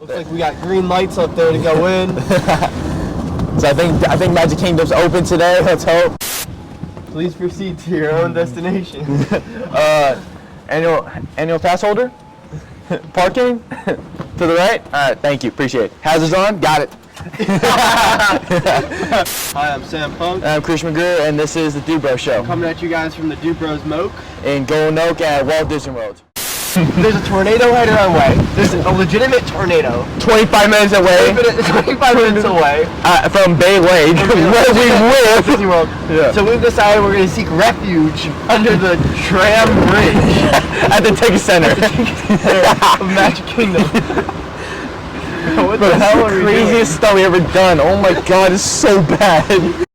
Looks like we got green lights up there to go in. So I think Magic Kingdom's open today. Let's hope. Please proceed to your own destination. Annual pass holder. Parking to the right. All right, thank you. Appreciate it. Hazards on. Got it. Hi, I'm Sam Punk. I'm Chris McGrew, and this is the Dubro Show Coming at you guys from the Dubros Moke. in Golden Oak at Walt Disney World. There's a tornado headed our way. There's a legitimate tornado. 25 minutes away 25 minutes away. From Bay Lake, where we live. Disney World. Yeah. So we've decided we're going to seek refuge under the tram bridge At the Ticket Center. of Magic Kingdom. What the That's hell the are we doing? craziest stuff we ever done. Oh my god, it's so bad.